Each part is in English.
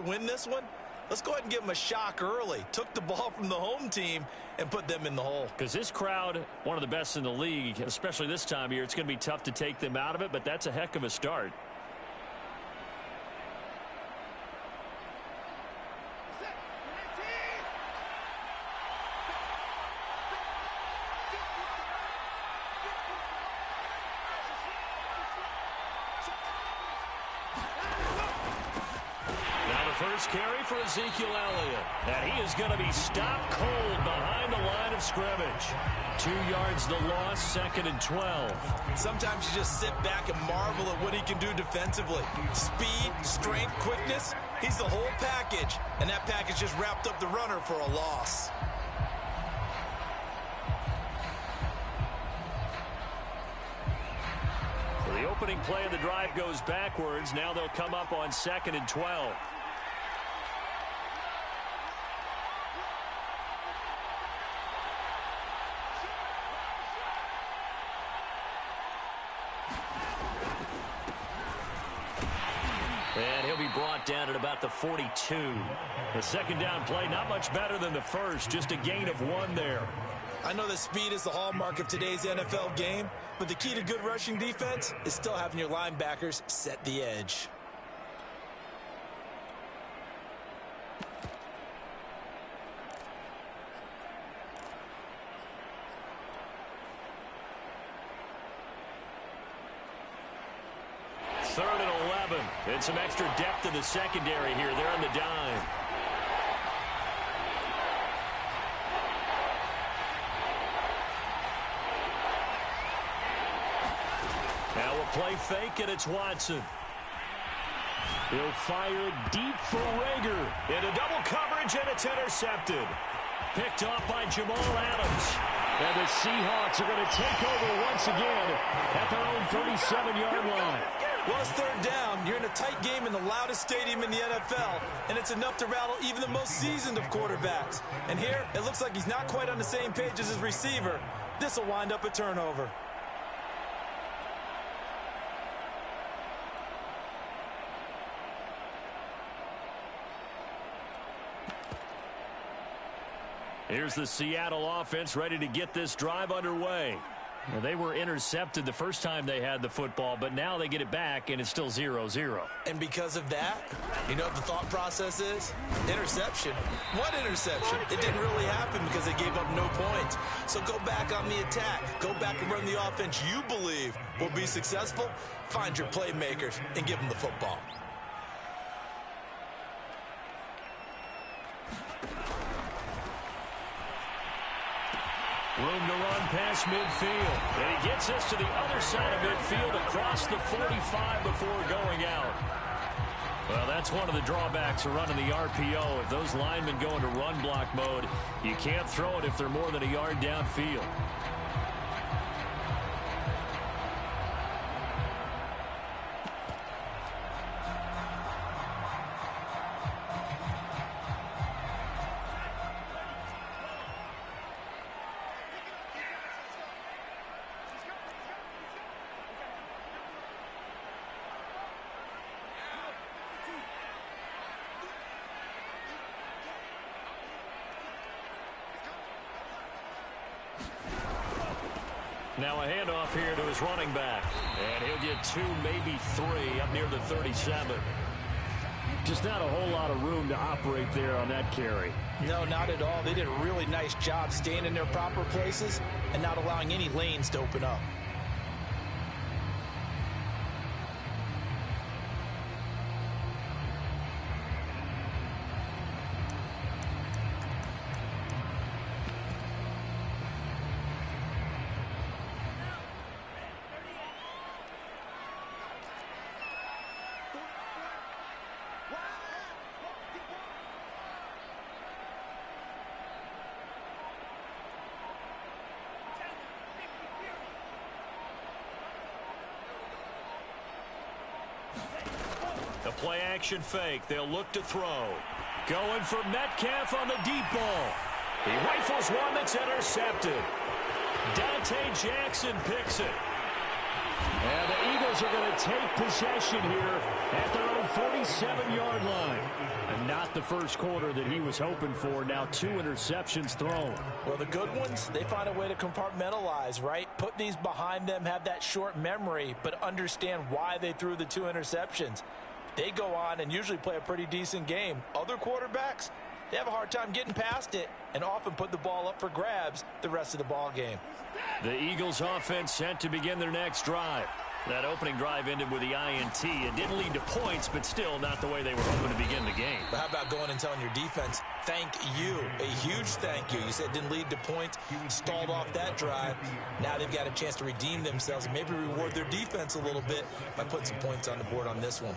win this one? Let's go ahead and give them a shock early. Took the ball from the home team and put them in the hole. Because this crowd, one of the best in the league, especially this time of year, it's going to be tough to take them out of it, but that's a heck of a start. First carry for Ezekiel Elliott. And he is going to be stopped cold behind the line of scrimmage. 2 yards the loss, 2nd and 12. Sometimes you just sit back and marvel at what he can do defensively. Speed, strength, quickness. He's the whole package. And that package just wrapped up the runner for a loss. So the opening play of the drive goes backwards. Now they'll come up on 2nd and 12. And he'll be brought down at about the 42. The second down play, not much better than the first, just a gain of 1 there. I know that speed is the hallmark of today's NFL game, but the key to good rushing defense is still having your linebackers set the edge. Third and 11. And some extra depth in the secondary here. They're on the dime. Now a play fake, and it's Watson. He'll fire deep for Rager. Into double coverage, and it's intercepted. Picked off by Jamal Adams. And the Seahawks are going to take over once again at their own 37-yard line. Well, it's third down. You're in a tight game in the loudest stadium in the NFL, and it's enough to rattle even the most seasoned of quarterbacks. And here, it looks like he's not quite on the same page as his receiver. This will wind up a turnover. Here's the Seattle offense ready to get this drive underway. Well, they were intercepted the first time they had the football, but now they get it back, and it's still 0-0. And because of that, you know what the thought process is? Interception. What interception? It didn't really happen because they gave up no points. So go back on the attack. Go back and run the offense you believe will be successful. Find your playmakers and give them the football. Room to run past midfield. And he gets us to the other side of midfield across the 45 before going out. Well, that's one of the drawbacks of running the RPO. If those linemen go into run block mode, you can't throw it if they're more than a yard downfield. Now a handoff here to his running back. And he'll get 2, maybe 3 up near the 37. Just not a whole lot of room to operate there on that carry. No, not at all. They did a really nice job staying in their proper places and not allowing any lanes to open up. The play action fake. They'll look to throw. Going for Metcalf on the deep ball. He rifles one that's intercepted. Dante Jackson picks it. And the Eagles Eagles are going to take possession here at their own 47-yard line. And not the first quarter that he was hoping for. Now 2 interceptions thrown. Well, the good ones, they find a way to compartmentalize, right? Put these behind them, have that short memory, but understand why they threw the 2 interceptions. They go on and usually play a pretty decent game. Other quarterbacks, they have a hard time getting past it and often put the ball up for grabs the rest of the ball game. The Eagles offense set to begin their next drive. That opening drive ended with the INT. It didn't lead to points, but still not the way they were hoping to begin the game. But how about going and telling your defense, thank you, a huge thank you. You said it didn't lead to points, stalled off that drive. Now they've got a chance to redeem themselves and maybe reward their defense a little bit by putting some points on the board on this one.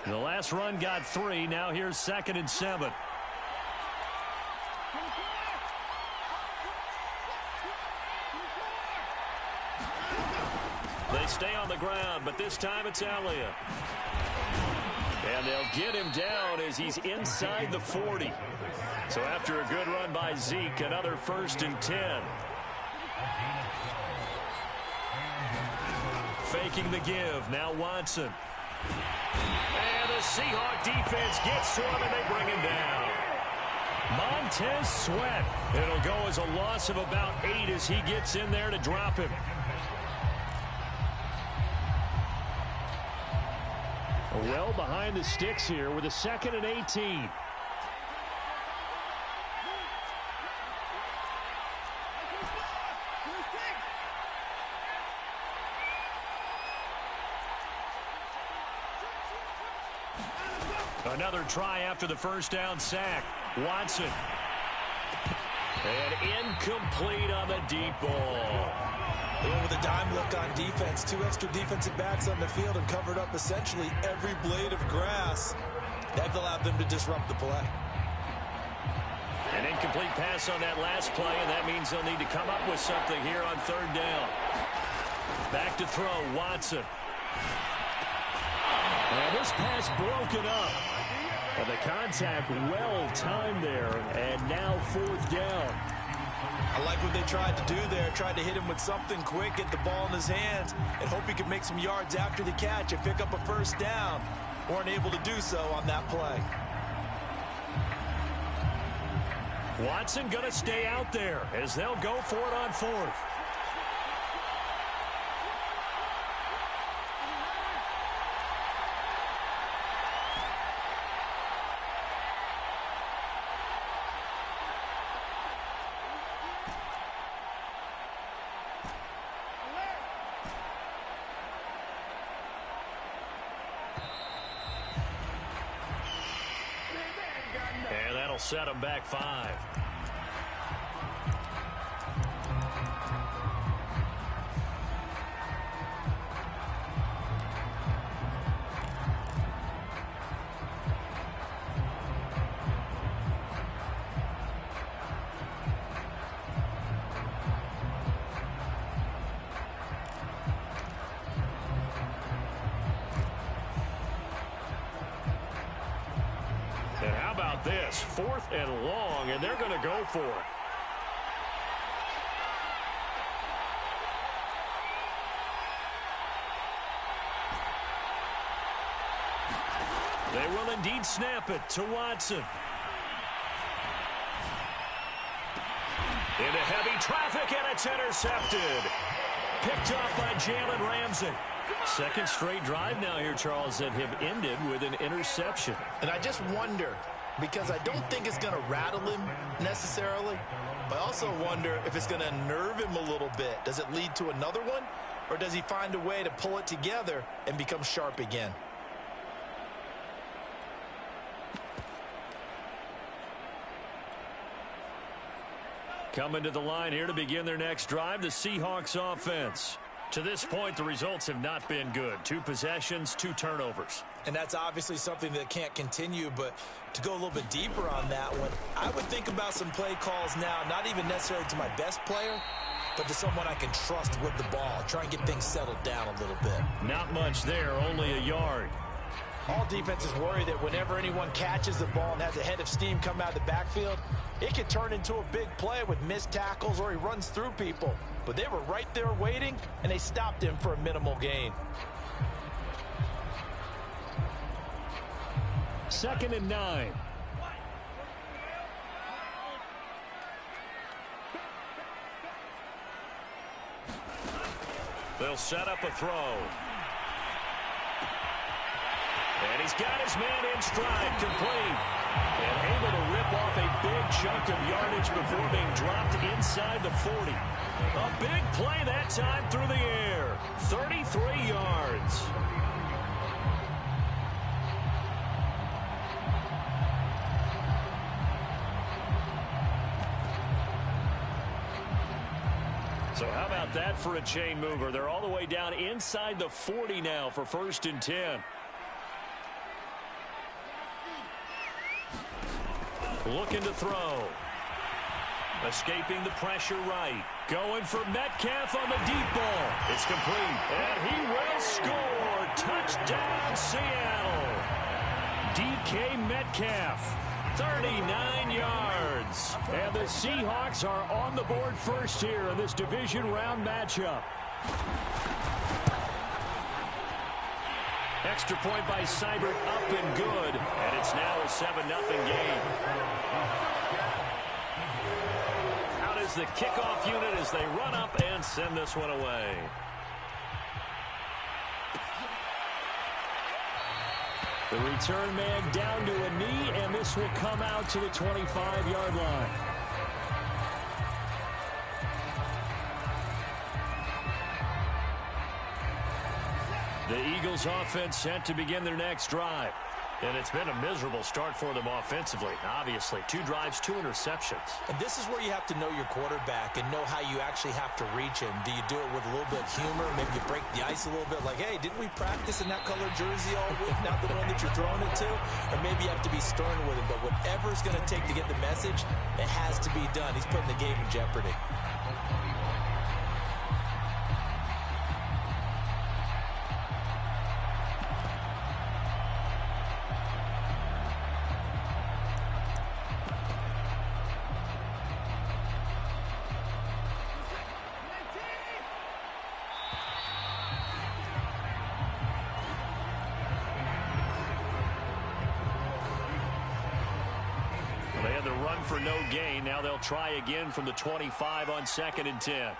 The last run got 3. Now here's 2nd and 7. They stay on the ground, but this time it's Elliott. And they'll get him down as he's inside the 40. So after a good run by Zeke, another 1st and 10. Faking the give. Now Watson. And the Seahawk defense gets to him, and they bring him down. Montez Sweat. It'll go as a loss of about 8 as he gets in there to drop him. Well behind the sticks here with a 2nd and 18. Another try after the first down sack. Watson. And incomplete on the deep ball. They went with a dime look on defense. 2 extra defensive backs on the field and covered up essentially every blade of grass. That allowed them to disrupt the play. An incomplete pass on that last play, and that means they'll need to come up with something here on 3rd down. Back to throw, Watson. And this pass broken up. And the contact well timed there, and now 4th down. I like what they tried to do there. Tried to hit him with something quick, get the ball in his hands, and hope he could make some yards after the catch and pick up a 1st down. Weren't able to do so on that play. Watson going to stay out there as they'll go for it on 4th. Set him back 5. And how about this? 4th and long, and they're going to go for it. They will indeed snap it to Watson. Into heavy traffic, and it's intercepted. Picked off by Jalen Ramsey. 2nd straight drive now here, Charles, that have ended with an interception. And I just wonder, because I don't think it's going to rattle him necessarily, but I also wonder if it's going to unnerve him a little bit. Does it lead to another one, or does he find a way to pull it together and become sharp again? Coming to the line here to begin their next drive, the Seahawks offense. To this point, the results have not been good. 2 possessions, 2 turnovers. And that's obviously something that can't continue, but to go a little bit deeper on that one, I would think about some play calls now, not even necessarily to my best player, but to someone I can trust with the ball. Try and get things settled down a little bit. Not much there, only a yard. All defenses worry that whenever anyone catches the ball and has a head of steam come out of the backfield, it can turn into a big play with missed tackles or he runs through people. But they were right there waiting, and they stopped him for a minimal gain. 2nd and 9. They'll set up a throw. And he's got his man in stride, complete. And able to rip off a big chunk of yardage before being dropped inside the 40. A big play that time through the air. 33 yards. So how about that for a chain mover? They're all the way down inside the 40 now for 1st and 10. Looking to throw. Escaping the pressure right. Going for Metcalf on the deep ball. It's complete. And he will score. Touchdown, Seattle. DK Metcalf. 39 yards. And the Seahawks are on the board first here in this division round matchup. Extra point by Seibert, up and good. And it's now a 7-0 game. Out is the kickoff unit as they run up and send this one away. The return man down to a knee, and this will come out to the 25-yard line. The Eagles offense set to begin their next drive. And it's been a miserable start for them offensively. Obviously, 2 drives, 2 interceptions. And this is where you have to know your quarterback and know how you actually have to reach him. Do you do it with a little bit of humor? Maybe you break the ice a little bit like, hey, didn't we practice in that colored jersey all week? Not the one that you're throwing it to? Or maybe you have to be stern with him. But whatever it's going to take to get the message, it has to be done. He's putting the game in jeopardy. For no gain. Now they'll try again from the 25 on 2nd and 10.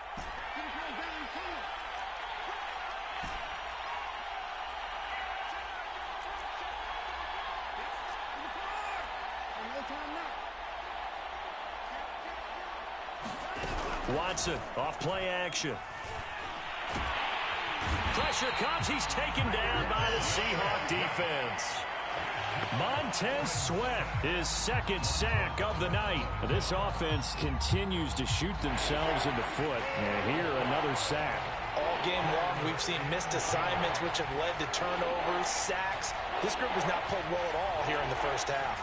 Watson off play action. Pressure comes. He's taken down by the Seahawk defense. Montez Sweat, his 2nd sack of the night. This offense continues to shoot themselves in the foot. And here, another sack. All game long, we've seen missed assignments, which have led to turnovers, sacks. This group has not played well at all here in the first half.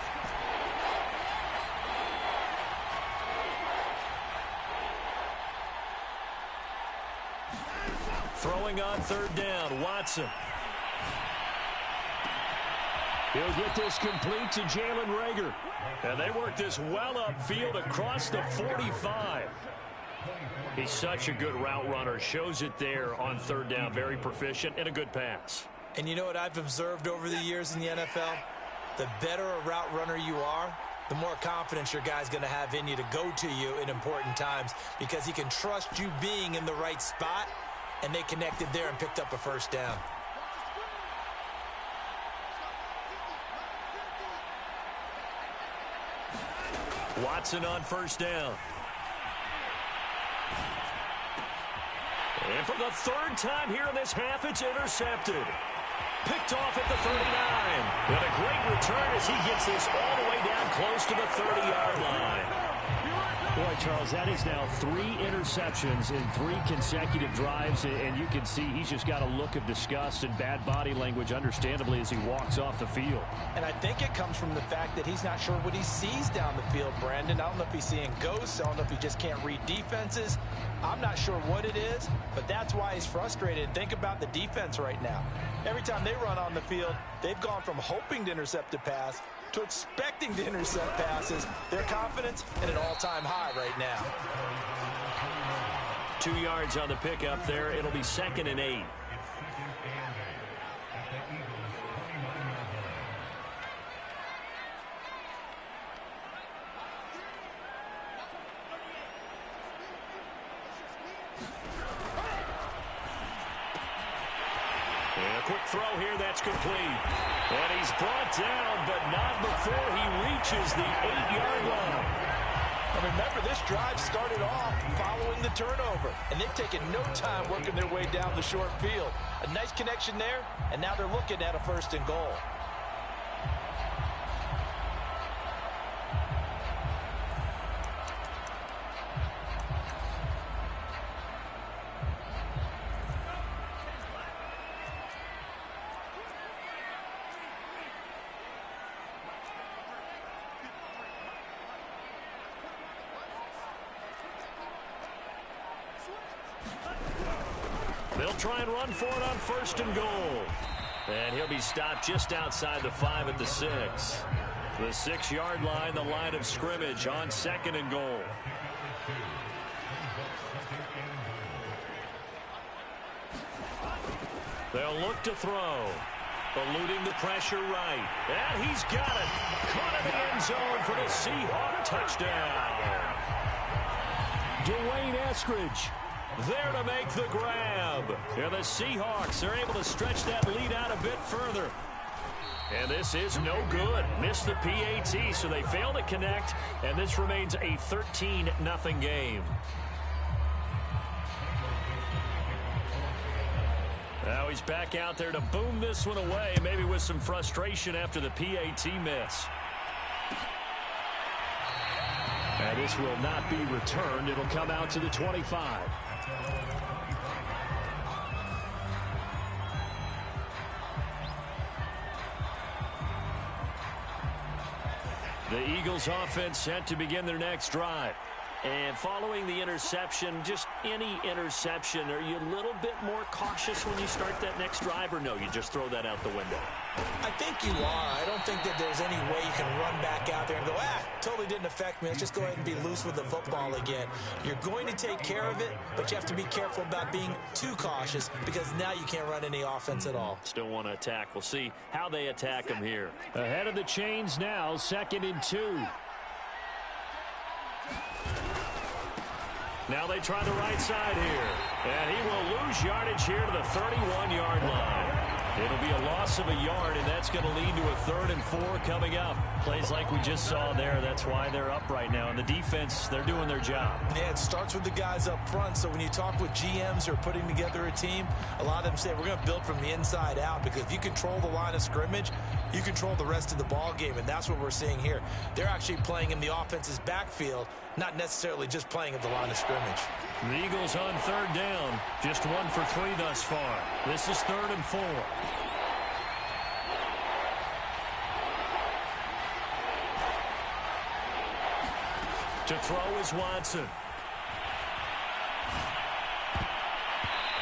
Throwing on 3rd down, Watson. He'll get this complete to Jalen Reagor. And they work this well upfield across the 45. He's such a good route runner. Shows it there on 3rd down. Very proficient and a good pass. And you know what I've observed over the years in the NFL? The better a route runner you are, the more confidence your guy's going to have in you to go to you in important times because he can trust you being in the right spot, and they connected there and picked up a 1st down. Watson on 1st down. And for the 3rd time here in this half, it's intercepted. Picked off at the 39. And a great return as he gets this all the way down close to the 30-yard line. Boy, Charles, that is now 3 interceptions in 3 consecutive drives, and you can see he's just got a look of disgust and bad body language, understandably, as he walks off the field. And I think it comes from the fact that he's not sure what he sees down the field, Brandon. I don't know if he's seeing ghosts. I don't know if he just can't read defenses. I'm not sure what it is, but that's why he's frustrated. Think about the defense right now. Every time they run on the field, they've gone from hoping to intercept a pass to expecting to intercept passes. Their confidence at an all-time high right now. 2 yards on the pickup there. It'll be 2nd and 8. And a quick throw here, that's complete. And he's brought down, but not before he reaches the 8-yard line. And remember, this drive started off following the turnover, and they've taken no time working their way down the short field. A nice connection there, and now they're looking at a 1st and goal. They'll try and run for it on 1st and goal. And he'll be stopped just outside the 5 at the 6. The 6-yard line, the line of scrimmage on 2nd and goal. They'll look to throw. Eluding the pressure right. And he's got it. Caught in the end zone for the Seahawk touchdown. Dwayne Eskridge there to make the grab. And the Seahawks are able to stretch that lead out a bit further. And this is no good. Missed the PAT, so they fail to connect. And this remains a 13-0 game. Now he's back out there to boom this one away, maybe with some frustration after the PAT miss. And this will not be returned. It'll come out to the 25. The Eagles offense set to begin their next drive. And following the interception, just any interception, are you a little bit more cautious when you start that next drive, or no, you just throw that out the window? I think you are. I don't think that there's any way you can run back out there and go, totally didn't affect me. Let's just go ahead and be loose with the football again. You're going to take care of it, but you have to be careful about being too cautious because now you can't run any offense at all. Still want to attack. We'll see how they attack them here. Ahead of the chains now, 2nd and 2. Now they try the right side here. And he will lose yardage here to the 31-yard line. It'll be a loss of a yard, and that's going to lead to a 3rd and 4 coming up. Plays like we just saw there. That's why they're up right now. And the defense, they're doing their job. Yeah, it starts with the guys up front. So when you talk with GMs who are putting together a team, a lot of them say we're going to build from the inside out, because if you control the line of scrimmage, you control the rest of the ball game, and that's what we're seeing here. They're actually playing in the offense's backfield, not necessarily just playing at the line of scrimmage. The Eagles on 3rd down. Just 1 for 3 thus far. This is 3rd and 4. To throw is Watson.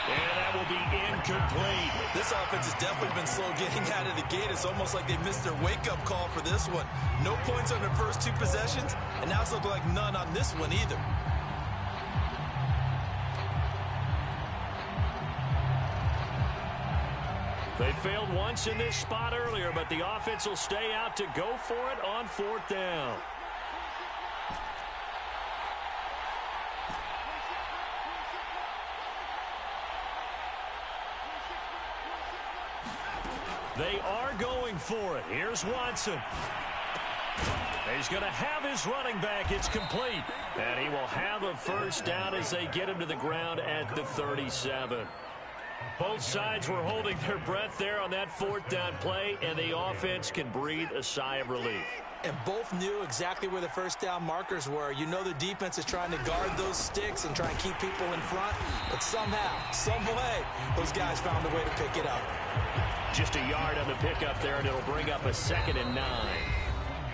And that will be incomplete. This offense has definitely been slow getting out of the gate. It's almost like they missed their wake-up call for this one. No points on their first 2 possessions, and now it's looking like none on this one either. They failed once in this spot earlier, but the offense will stay out to go for it on 4th down. They are going for it. Here's Watson. He's going to have his running back. It's complete. And he will have a 1st down as they get him to the ground at the 37. Both sides were holding their breath there on that fourth down play, and the offense can breathe a sigh of relief. And both knew exactly where the first down markers were. You know the defense is trying to guard those sticks and try and keep people in front. But somehow, some way, those guys found a way to pick it up. Just a yard on the pickup there, and it'll bring up a 2nd and 9.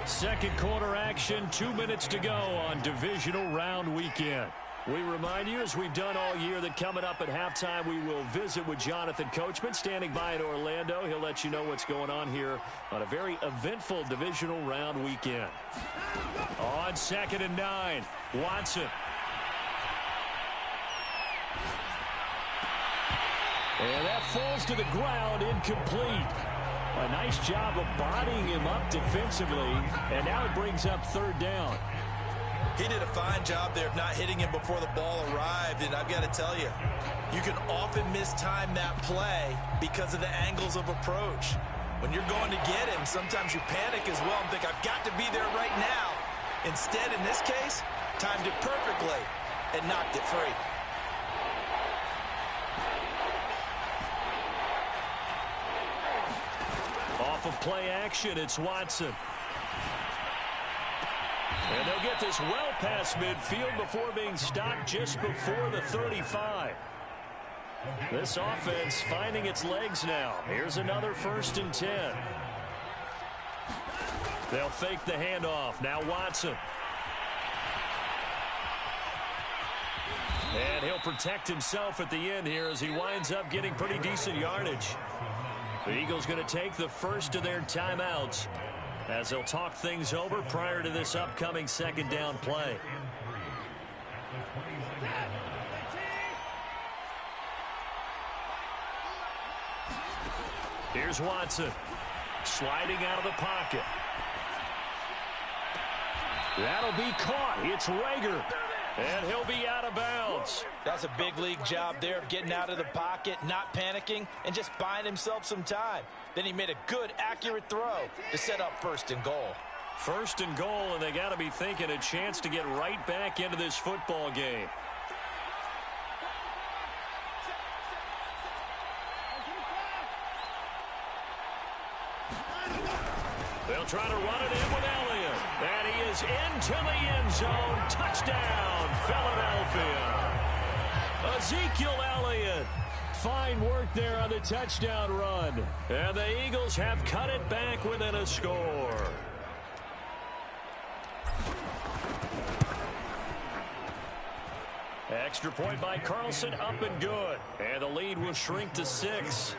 Second quarter action, 2 minutes to go on divisional round weekend. We remind you, as we've done all year, that coming up at halftime, we will visit with Jonathan Coachman, standing by in Orlando. He'll let you know what's going on here on a very eventful divisional round weekend. On 2nd and 9, Watson. And that falls to the ground, incomplete. A nice job of bodying him up defensively, and now it brings up 3rd down. He did a fine job there of not hitting him before the ball arrived, and I've got to tell you, you can often mistime that play because of the angles of approach. When you're going to get him, sometimes you panic as well and think, I've got to be there right now. Instead, in this case, timed it perfectly and knocked it free. Off of play action, it's Watson. And they'll get this well past midfield before being stopped just before the 35. This offense finding its legs now. Here's another 1st and 10. They'll fake the handoff. Now Watson. And he'll protect himself at the end here as he winds up getting pretty decent yardage. The Eagles going to take the first of their timeouts as they'll talk things over prior to this upcoming 2nd down play. Here's Watson, sliding out of the pocket. That'll be caught. It's Rager, and he'll be out of bounds. That's a big league job there of getting out of the pocket, not panicking, and just buying himself some time. Then he made a good, accurate throw to set up 1st and goal. 1st and goal, and they got to be thinking a chance to get right back into this football game. They'll try to run it in with Elliott. And he is into the end zone. Touchdown, Philadelphia. Ezekiel Elliott. Fine work there on the touchdown run. And the Eagles have cut it back within a score. Extra point by Carlson, up and good. And the lead will shrink to 6.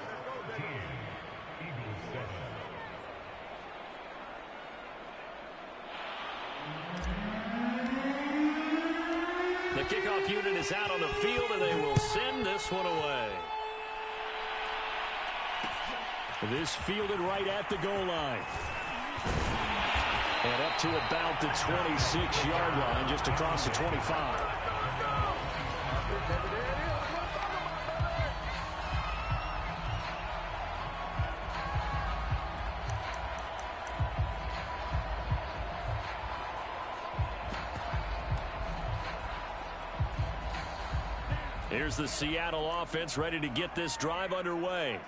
The kickoff unit is out on the field, and they will send this one away. This fielded right at the goal line. And up to about the 26-yard line, just across the 25. Here's the Seattle offense ready to get this drive underway.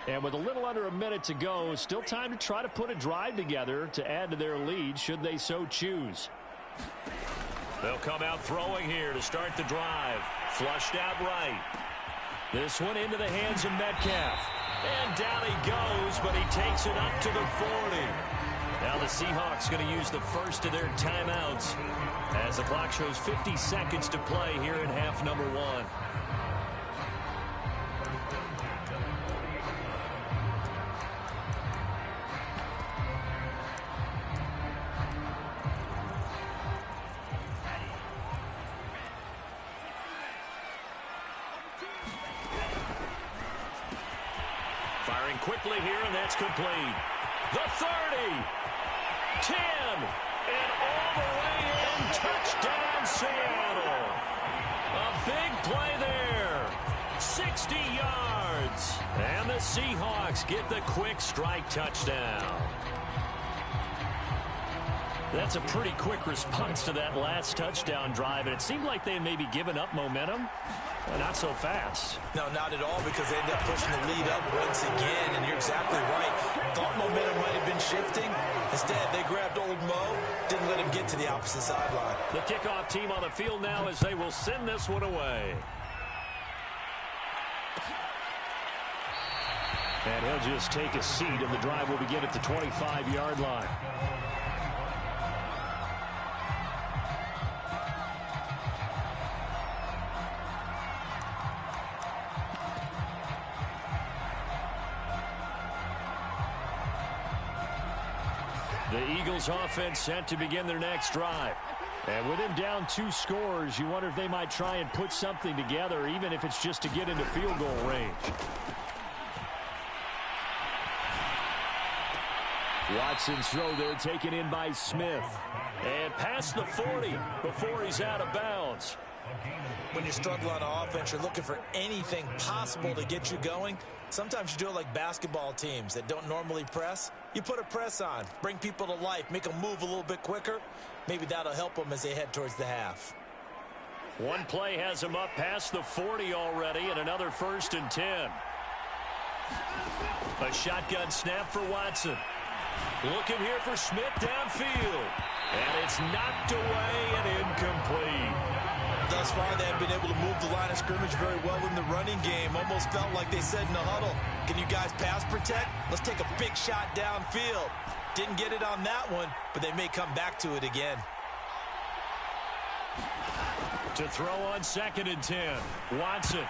And with a little under a minute to go, still time to try to put a drive together to add to their lead should they so choose. They'll come out throwing here to start the drive. Flushed out right. This one into the hands of Metcalf. And down he goes, but he takes it up to the 40. Now the Seahawks going to use the first of their timeouts as the clock shows 50 seconds to play here in half number 1. Firing quickly here, and that's complete. The 30, 10, and all the way in. Touchdown, Seattle. A big play there. 60 yards. And the Seahawks get the quick strike touchdown. That's a pretty quick response to that last touchdown drive, and it seemed like they had maybe given up momentum. Not so fast. No, not at all, because they ended up pushing the lead up once again, and you're exactly right. Thought momentum might have been shifting. Instead, they grabbed old Mo, didn't let him get to the opposite sideline. The kickoff team on the field now as they will send this one away. And he'll just take a seat, and the drive will begin at the 25-yard line. The Eagles offense set to begin their next drive. And with him down 2 scores, you wonder if they might try and put something together, even if it's just to get into field goal range. Watson's throw there taken in by Smith. And past the 40 before he's out of bounds. When you're struggling on offense, you're looking for anything possible to get you going. Sometimes you do it like basketball teams that don't normally press. You put a press on, bring people to life, make them move a little bit quicker. Maybe that'll help them as they head towards the half. One play has him up past the 40 already, and another 1st and 10. A shotgun snap for Watson. Looking here for Smith downfield. And it's knocked away and incomplete. Thus far, they have been able to move the line of scrimmage very well in the running game. Almost felt like they said in the huddle, can you guys pass protect? Let's take a big shot downfield. Didn't get it on that one, but they may come back to it again. To throw on 2nd and 10. Watson.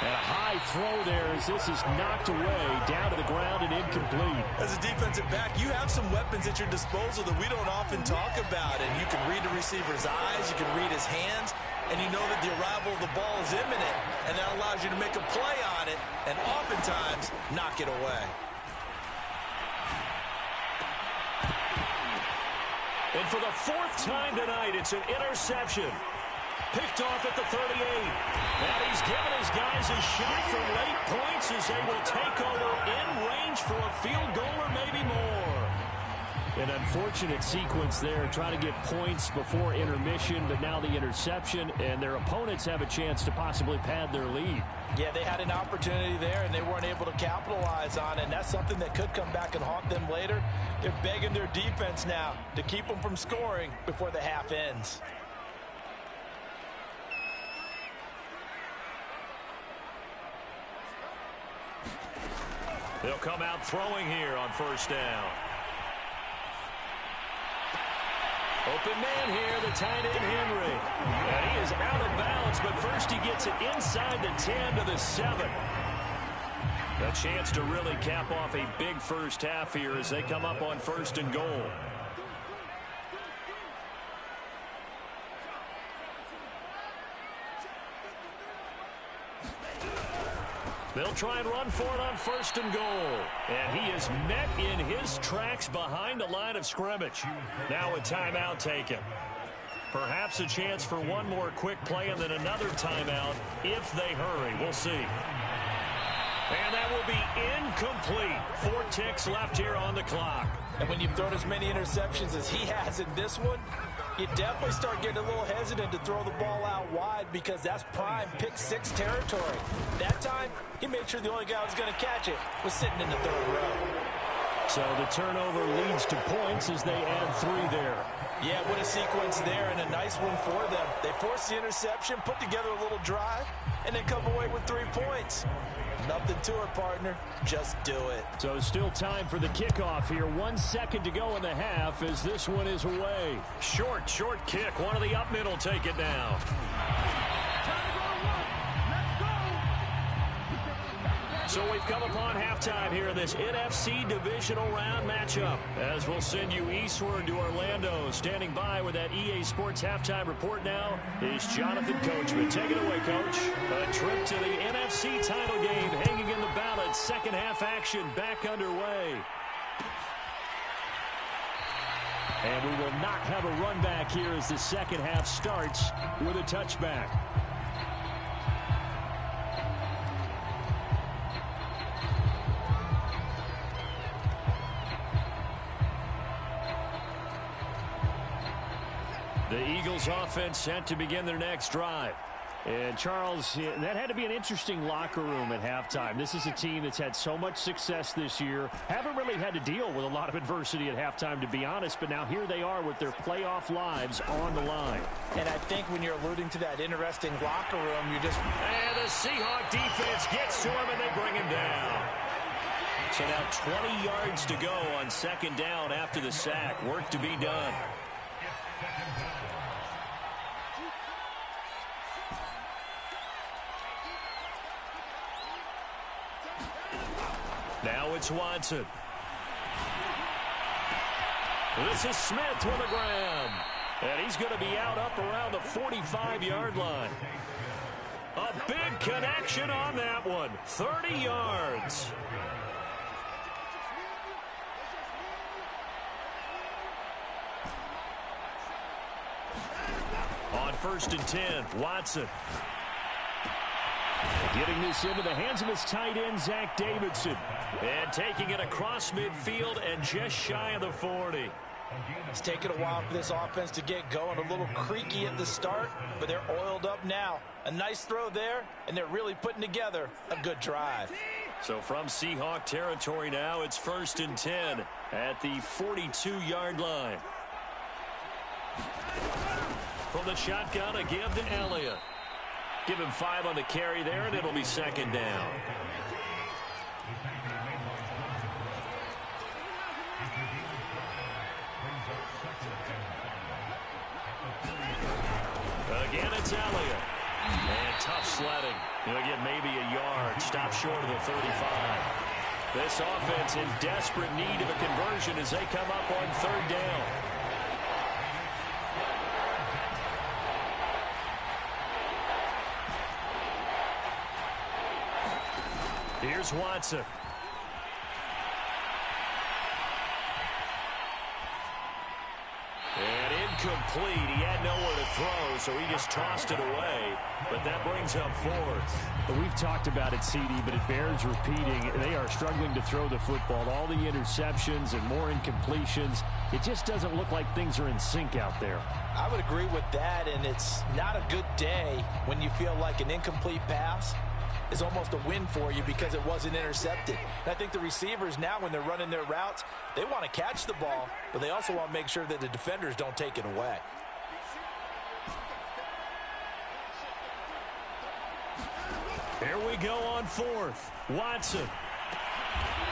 And a high throw there as this is knocked away, down to the ground and incomplete. As a defensive back, you have some weapons at your disposal that we don't often talk about. And you can read the receiver's eyes, you can read his hands, and you know that the arrival of the ball is imminent. And that allows you to make a play on it and oftentimes knock it away. And for the 4th time tonight, it's an interception. Picked off at the 38. And he's given his guys a shot for late points as they will take over in range for a field goal or maybe more. An unfortunate sequence there, trying to get points before intermission, but now the interception, and their opponents have a chance to possibly pad their lead. Yeah, they had an opportunity there, and they weren't able to capitalize on it, and that's something that could come back and haunt them later. They're begging their defense now to keep them from scoring before the half ends. They'll come out throwing here on 1st down. Open man here, the tight end Henry. And he is out of bounds, but first he gets it inside the 10 to the 7. A chance to really cap off a big first half here as they come up on 1st and goal. They'll try and run for it on 1st and goal. And he is met in his tracks behind the line of scrimmage. Now a timeout taken. Perhaps a chance for one more quick play and then another timeout if they hurry. We'll see. And that will be incomplete. 4 ticks left here on the clock. And when you've thrown as many interceptions as he has in this one, you definitely start getting a little hesitant to throw the ball out wide because that's prime pick 6 territory. That time, he made sure the only guy who was going to catch it was sitting in the 3rd row. So the turnover leads to points as they add 3 there. Yeah, what a sequence there and a nice one for them. They forced the interception, put together a little drive, and then come away with 3 points. Nothing to it, partner. Just do it. So still time for the kickoff here. 1 second to go in the half as this one is away. Short kick. One of the up men will take it down. So we've come upon halftime here in this NFC divisional round matchup. As we'll send you eastward to Orlando. Standing by with that EA Sports halftime report now is Jonathan Coachman. Take it away, Coach. A trip to the NFC title game hanging in the balance. Second half action back underway. And we will not have a run back here as the second half starts with a touchback. The Eagles offense set to begin their next drive. And, Charles, that had to be an interesting locker room at halftime. This is a team that's had so much success this year. Haven't really had to deal with a lot of adversity at halftime, to be honest. But now here they are with their playoff lives on the line. And I think when you're alluding to that interesting locker room, you just... And the Seahawk defense gets to him, and they bring him down. So now 20 yards to go on second down after the sack. Work to be done. Now it's Watson. This is Smith with a grab. And he's going to be out up around the 45-yard line. A big connection on that one. 30 yards. On 1st and 10, Watson. Getting this into the hands of his tight end, Zach Davidson. And taking it across midfield and just shy of the 40. It's taken a while for this offense to get going. A little creaky at the start, but they're oiled up now. A nice throw there, and they're really putting together a good drive. So from Seahawk territory now, it's 1st and 10 at the 42-yard line. From the shotgun, a give to Elliott. Give him 5 on the carry there, and it'll be second down. Again, it's Elliott. And tough sledding. He'll get maybe a yard. Stop short of the 35. This offense in desperate need of a conversion as they come up on 3rd down. Here's Watson. And incomplete. He had nowhere to throw, so he just tossed it away. But that brings up 4th. But we've talked about it, CD, but it bears repeating. They are struggling to throw the football. All the interceptions and more incompletions. It just doesn't look like things are in sync out there. I would agree with that, and it's not a good day when you feel like an incomplete pass is almost a win for you because it wasn't intercepted. And I think the receivers now, when they're running their routes, they want to catch the ball, but they also want to make sure that the defenders don't take it away. Here we go on 4th. Watson.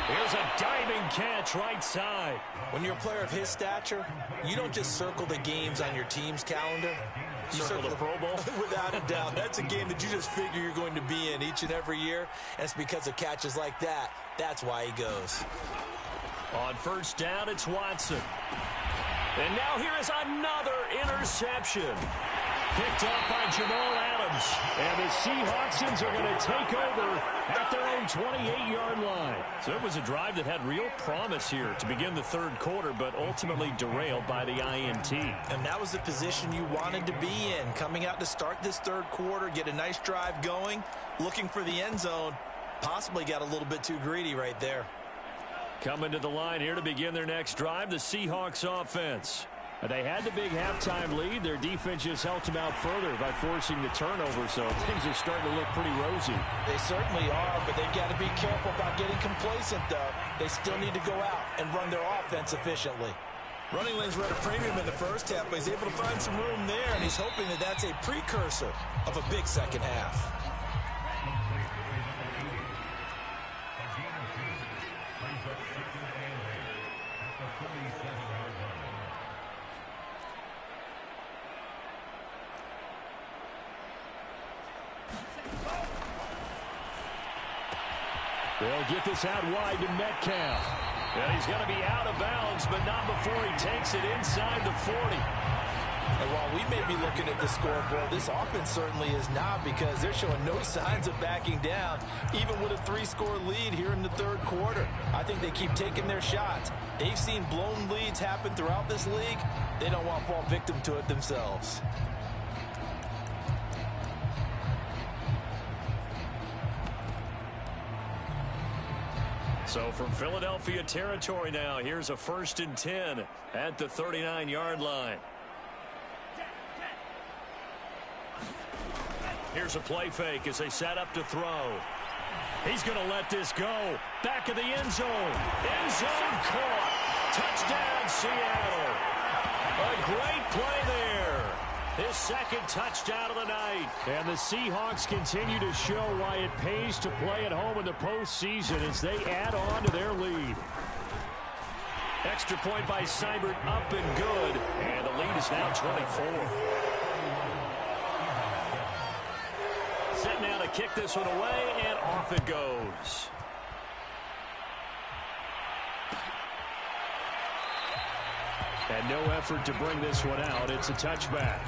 Here's a diving catch right side. When you're a player of his stature, you don't just circle the games on your team's calendar. You Circle the Pro Bowl? Without a doubt. That's a game that you just figure you're going to be in each and every year, and it's because of catches like that. That's why he goes. On 1st down, it's Watson. And now here is another interception. Picked up by Jamal Adams. And the Seahawksons are going to take over at their own 28-yard line. So it was a drive that had real promise here to begin the 3rd quarter, but ultimately derailed by the INT. And that was the position you wanted to be in. Coming out to start this 3rd quarter, get a nice drive going, looking for the end zone. Possibly got a little bit too greedy right there. Coming to the line here to begin their next drive, the Seahawks offense. They had the big halftime lead. Their defense just helped them out further by forcing the turnover, so things are starting to look pretty rosy. They certainly are, but they've got to be careful about getting complacent, though. They still need to go out and run their offense efficiently. Running lanes were at a premium in the first half, but he's able to find some room there, and he's hoping that that's a precursor of a big second half. They'll get this out wide to Metcalf. And he's going to be out of bounds, but not before he takes it inside the 40. And while we may be looking at the scoreboard, this offense certainly is not, because they're showing no signs of backing down, even with a 3-score lead here in the 3rd quarter. I think they keep taking their shots. They've seen blown leads happen throughout this league. They don't want to fall victim to it themselves. So from Philadelphia territory now, here's a 1st and 10 at the 39-yard line. Here's a play fake as they set up to throw. He's going to let this go. Back of the end zone. End zone caught. Touchdown, Seattle. A great play there. His second touchdown of the night. And the Seahawks continue to show why it pays to play at home in the postseason as they add on to their lead. Extra point by Seibert, up and good. And the lead is now 24. Set now to kick this one away, and off it goes. And no effort to bring this one out. It's a touchback.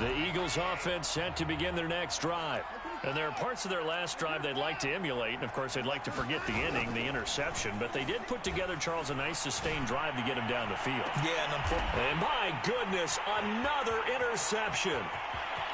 The Eagles offense set to begin their next drive. And there are parts of their last drive they'd like to emulate. And, of course, they'd like to forget the inning, the interception. But they did put together, Charles, a nice sustained drive to get him down the field. Yeah, and my goodness, another interception.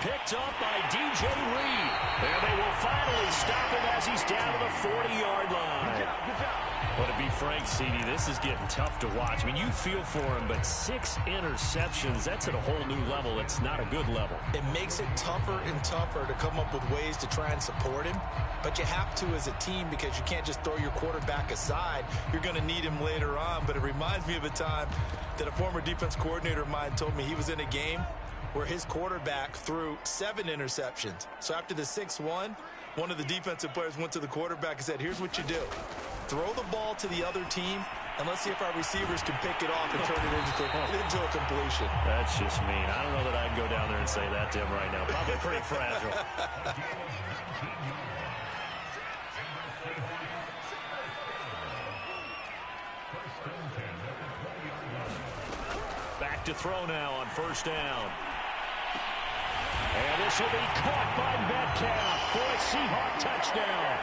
Picked up by DJ Reed. And they will finally stop him as he's down to the 40-yard line. Good job. Well, to be frank, CD, this is getting tough to watch. I mean, you feel for him, but 6 interceptions, that's at a whole new level. It's not a good level. It makes it tougher and tougher to come up with ways to try and support him. But you have to as a team because you can't just throw your quarterback aside. You're going to need him later on. But it reminds me of a time that a former defense coordinator of mine told me he was in a game where his quarterback threw 7 interceptions. So after the 6th one of the defensive players went to the quarterback and said, here's what you do. Throw the ball to the other team, and let's see if our receivers can pick it off and turn it into a completion. That's just mean. I don't know that I'd go down there and say that to him right now. Probably pretty fragile. Back to throw now on first down. And this will be caught by Metcalf for a Seahawk touchdown.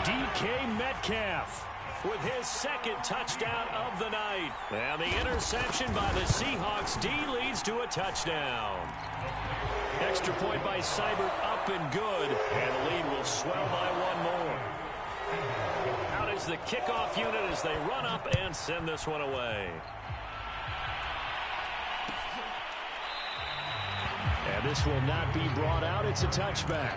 DK Metcalf with his second touchdown of the night. And the interception by the Seahawks D leads to a touchdown. Extra point by Seibert, up and good. And the lead will swell by 1 more. Out is the kickoff unit as they run up and send this one away. And this will not be brought out. It's a touchback.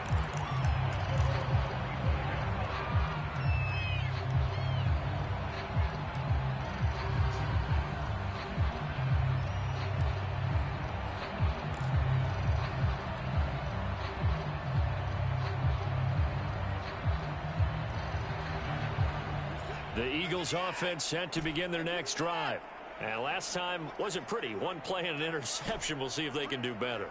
The Eagles offense set to begin their next drive. And last time wasn't pretty. 1 play and an interception. We'll see if they can do better.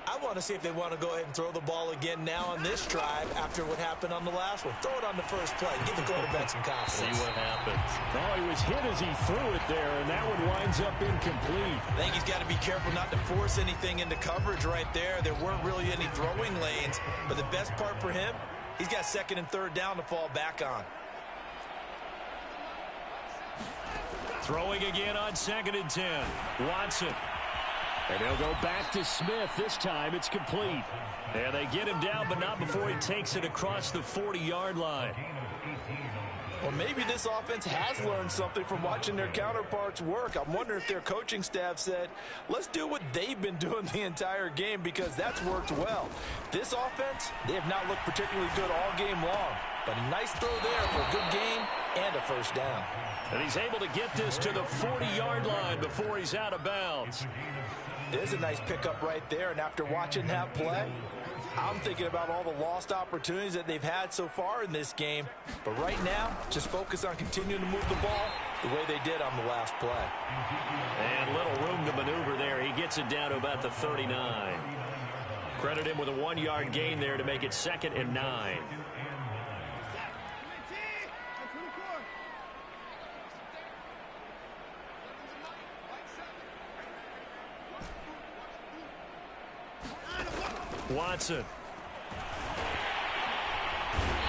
I want to see if they want to go ahead and throw the ball again now on this drive after what happened on the last one. Throw it on the first play. Give the quarterback some confidence. See what happens. Oh, he was hit as he threw it there, and that one winds up incomplete. I think he's got to be careful not to force anything into coverage right there. There weren't really any throwing lanes, but the best part for him, he's got 2nd and 3rd down to fall back on. Throwing again on 2nd and 10. Watson. And they'll go back to Smith. This time it's complete. And they get him down, but not before he takes it across the 40-yard line. Well, maybe this offense has learned something from watching their counterparts work. I'm wondering if their coaching staff said, let's do what they've been doing the entire game because that's worked well. This offense, they have not looked particularly good all game long. But a nice throw there for a good gain and a first down. And he's able to get this to the 40-yard line before he's out of bounds. There's a nice pickup right there, and after watching that play, I'm thinking about all the lost opportunities that they've had so far in this game. But right now, just focus on continuing to move the ball the way they did on the last play. And little room to maneuver there. He gets it down to about the 39. Credit him with a 1-yard gain there to make it 2nd and 9. Watson.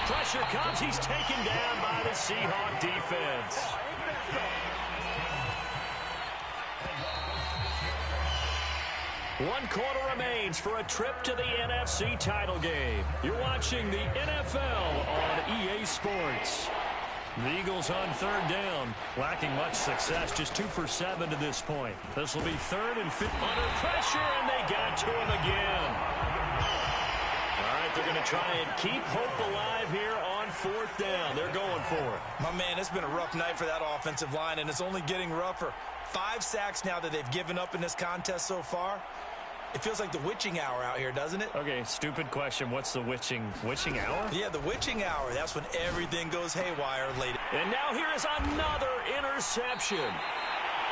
Pressure comes. He's taken down by the Seahawk defense. One quarter remains for a trip to the NFC title game. You're watching the NFL on EA Sports. The Eagles on third down, lacking much success, just 2 for 7 to this point. This will be 3rd and 5. Under pressure, and they got to him again. All right, they're going to try and keep hope alive here on 4th down. They're going for it. My man, it's been a rough night for that offensive line, and it's only getting rougher. 5 sacks now that they've given up in this contest so far. It feels like the witching hour out here, doesn't it? Okay, stupid question. What's the witching hour? Yeah, the witching hour. That's when everything goes haywire late. And now here is another interception.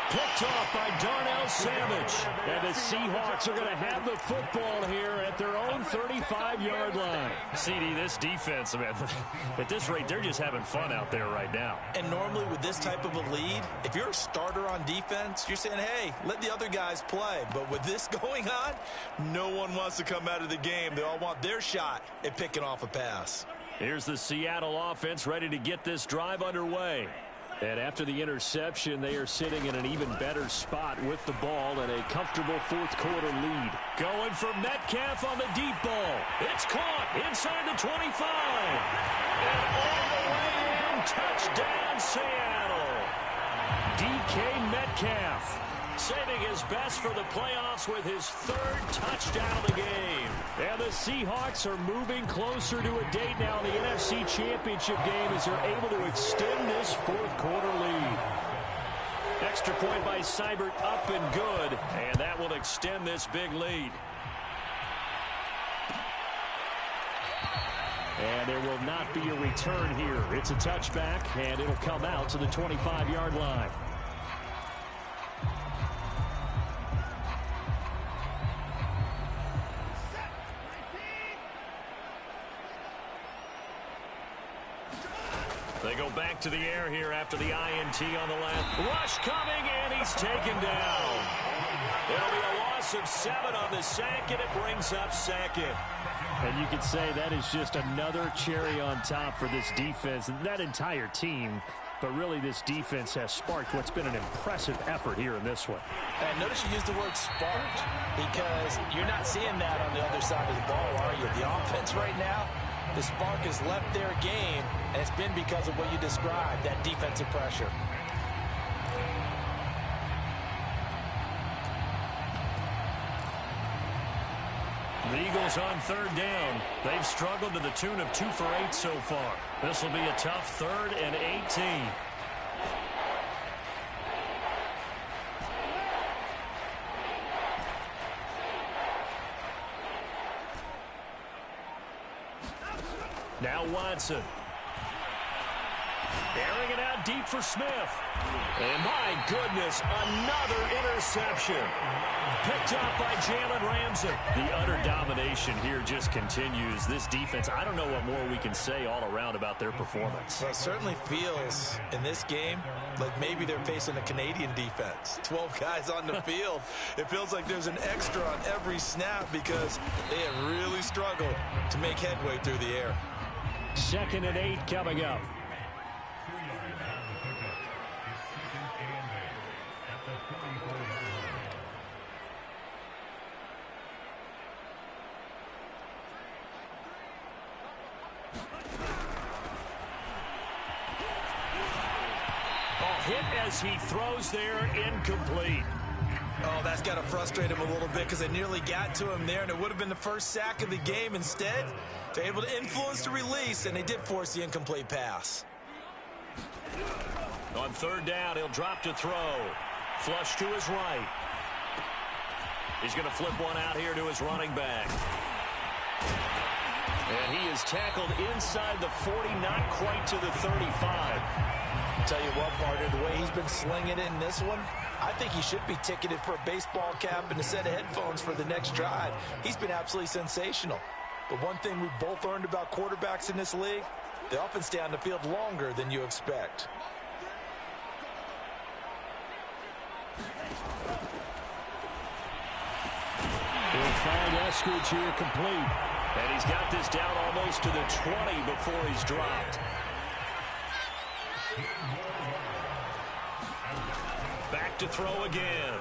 Picked off by Darnell Savage. And the Seahawks are going to have the football here at their own 35-yard line. CD, this defense, man, at this rate, they're just having fun out there right now. And normally with this type of a lead, if you're a starter on defense, you're saying, hey, let the other guys play. But with this going on, no one wants to come out of the game. They all want their shot at picking off a pass. Here's the Seattle offense ready to get this drive underway. And after the interception, they are sitting in an even better spot with the ball and a comfortable 4th quarter lead. Going for Metcalf on the deep ball. It's caught inside the 25. And all the way in, touchdown Seattle. DK Metcalf saving his best for the playoffs with his 3rd touchdown of the game. And the Seahawks are moving closer to a date now in the NFC Championship game as they're able to extend this 4th quarter lead. Extra point by Seibert up and good, and that will extend this big lead. And there will not be a return here. It's a touchback, and it'll come out to the 25-yard line. They go back to the air here after the INT on the left. Rush coming, and he's taken down. It'll be a loss of 7 on the sack, and it brings up 2nd. And you could say that is just another cherry on top for this defense and that entire team. But really, this defense has sparked what's been an impressive effort here in this one. And notice you used the word sparked because you're not seeing that on the other side of the ball, are you? The offense right now, the spark has left their game, and it's been because of what you described, that defensive pressure. The Eagles on 3rd down. They've struggled to the tune of 2 for 8 so far. This will be a tough 3rd and 18. Now Watson. Airing it out deep for Smith. And my goodness, another interception. Picked up by Jalen Ramsey. The utter domination here just continues. This defense, I don't know what more we can say all around about their performance. Well, it certainly feels in this game like maybe they're facing a Canadian defense. 12 guys on the field. It feels like there's an extra on every snap because they have really struggled to make headway through the air. 2nd and 8 coming up. Hit as he throws there, incomplete. Oh, that's got to frustrate him a little bit because they nearly got to him there, and it would have been the first sack of the game. Instead, they're able to influence the release, and they did force the incomplete pass. On 3rd down, he'll drop to throw. Flush to his right. He's going to flip one out here to his running back. And he is tackled inside the 40, not quite to the 35. Tell you what, partner, the way he's been slinging it in this one, I think he should be ticketed for a baseball cap and a set of headphones for the next drive. He's been absolutely sensational. But one thing we've both learned about quarterbacks in this league, they often stay on the field longer than you expect. He'll find Eskridge here complete. And he's got this down almost to the 20 before he's dropped. Back to throw again.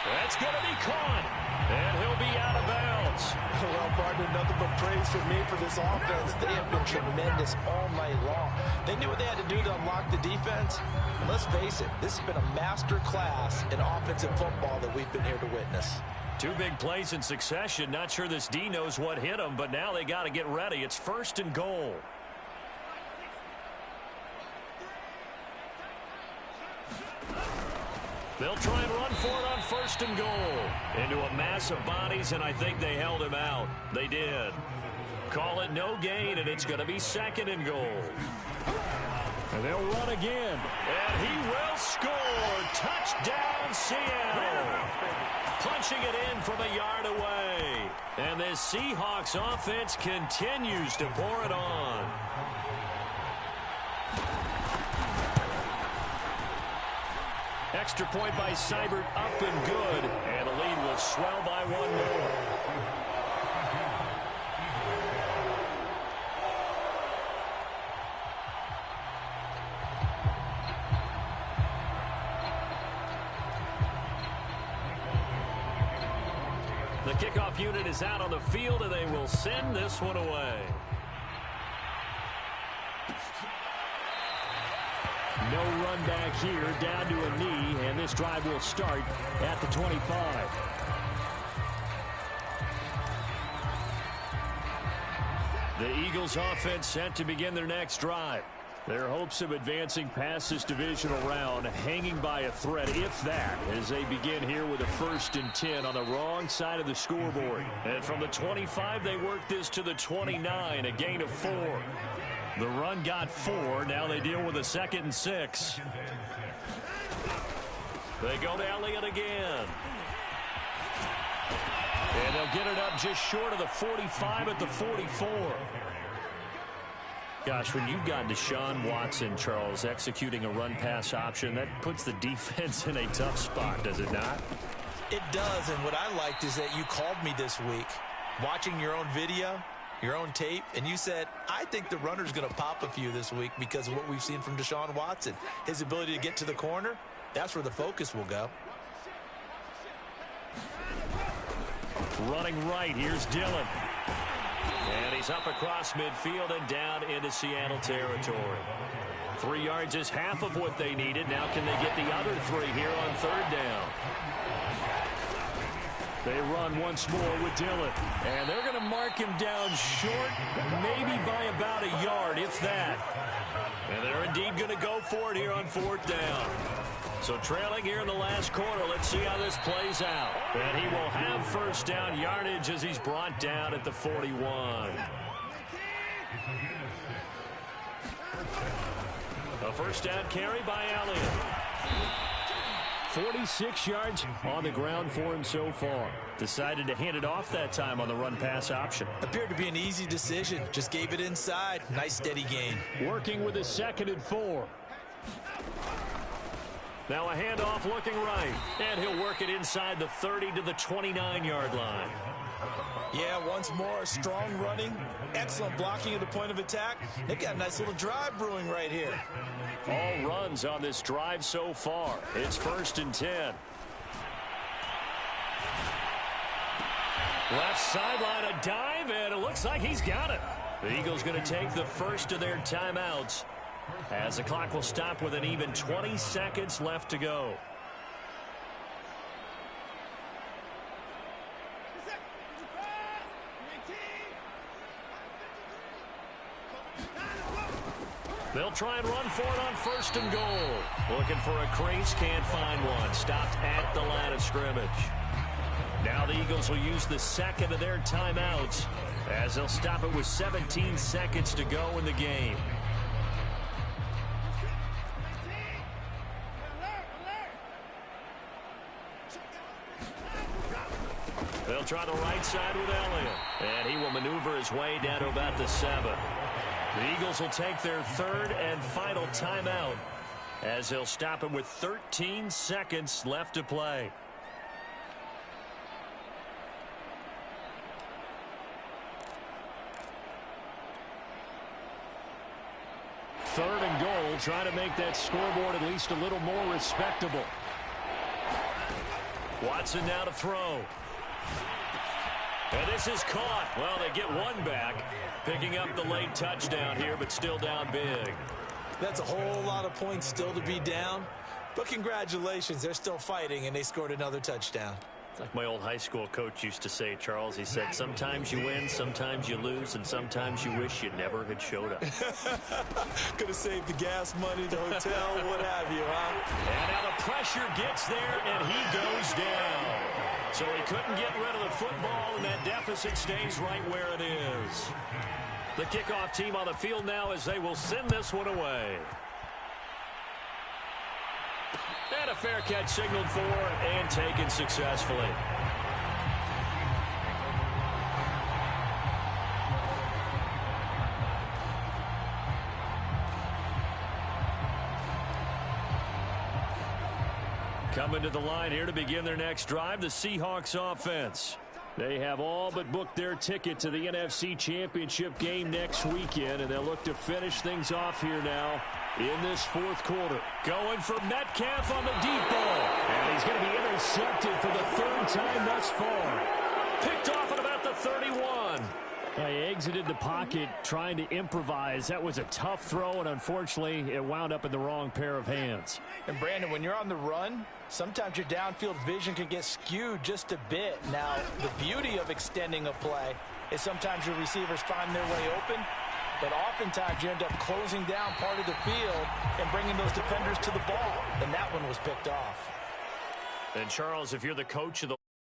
That's going to be caught. And he'll be out of bounds. Well, partner, nothing but praise for me for this offense. They have been tremendous all night long. They knew what they had to do to unlock the defense. And let's face it, this has been a master class in offensive football that we've been here to witness. Two big plays in succession. Not sure this D knows what hit him, but now they got to get ready. It's 1st and goal. They'll try and run for it on 1st and goal. Into a mass of bodies, and I think they held him out. They did. Call it no gain, and it's going to be 2nd and goal. And they'll run again. And he will score. Touchdown, Seattle. Punching it in from a yard away. And this Seahawks offense continues to pour it on. Extra point by Seibert, up and good. And the lead will swell by 1 more. The kickoff unit is out on the field, and they will send this one away. No run back here, down to a knee, and this drive will start at the 25. The Eagles offense set to begin their next drive. Their hopes of advancing past this divisional round hanging by a thread, if that, as they begin here with a 1st and 10 on the wrong side of the scoreboard. And from the 25, they work this to the 29, a gain of 4. The run got 4. Now they deal with a 2nd and 6. They go to Elliott again. And they'll get it up just short of the 45 at the 44. Gosh, when you've got Deshaun Watson, Charles, executing a run-pass option, that puts the defense in a tough spot, does it not? It does, and what I liked is that you called me this week, watching your own video, your own tape, and you said, I think the runner's going to pop a few this week because of what we've seen from Deshaun Watson. His ability to get to the corner, that's where the focus will go. Running right, here's Dillon. And he's up across midfield and down into Seattle territory. 3 yards is half of what they needed. Now can they get the other 3 here on 3rd down? They run once more with Dillon. And they're going to mark him down short, maybe by about a yard, if that. And they're indeed going to go for it here on 4th down. So trailing here in the last quarter, let's see how this plays out. And he will have 1st down yardage as he's brought down at the 41. A 1st down carry by Elliott. 46 yards on the ground for him so far. Decided to hand it off that time on the run-pass option. Appeared to be an easy decision. Just gave it inside. Nice steady gain. Working with a 2nd and 4. Now a handoff looking right. And he'll work it inside the 30 to the 29-yard line. Yeah, once more, strong running, excellent blocking at the point of attack. They've got a nice little drive brewing right here. All runs on this drive so far. It's 1st and 10. Left sideline, a dive, and it looks like he's got it. The Eagles going to take the first of their timeouts as the clock will stop with an even 20 seconds left to go. They'll try and run for it on 1st and goal. Looking for a crease, can't find one. Stopped at the line of scrimmage. Now the Eagles will use the 2nd of their timeouts as they'll stop it with 17 seconds to go in the game. They'll try the right side with Elliott. And he will maneuver his way down to about the 7. The Eagles will take their 3rd and final timeout as they'll stop him with 13 seconds left to play. try to make that scoreboard at least a little more respectable. Watson now to throw. And this is caught. Well, they get one back, picking up the late touchdown here, but still down big. That's a whole lot of points still to be down. But congratulations, they're still fighting, and they scored another touchdown. It's like my old high school coach used to say, Charles. He said, sometimes you win, sometimes you lose, and sometimes you wish you never had showed up. Could have saved the gas money, the hotel, what have you, huh? And now the pressure gets there, and he goes down. So he couldn't get rid of the football, and that deficit stays right where it is. The kickoff team on the field now as they will send this one away. And a fair catch signaled for and taken successfully. Coming to the line here to begin their next drive, the Seahawks offense. They have all but booked their ticket to the NFC Championship game next weekend, and they'll look to finish things off here now in this fourth quarter. Going for Metcalf on the deep ball. And he's going to be intercepted for the third time thus far. Picked off at about the 31. He exited the pocket trying to improvise. That was a tough throw, and unfortunately, it wound up in the wrong pair of hands. And, Brandon, when you're on the run, sometimes your downfield vision can get skewed just a bit. Now, the beauty of extending a play is sometimes your receivers find their way open, but oftentimes you end up closing down part of the field and bringing those defenders to the ball. And that one was picked off. And, Charles, if you're the coach of the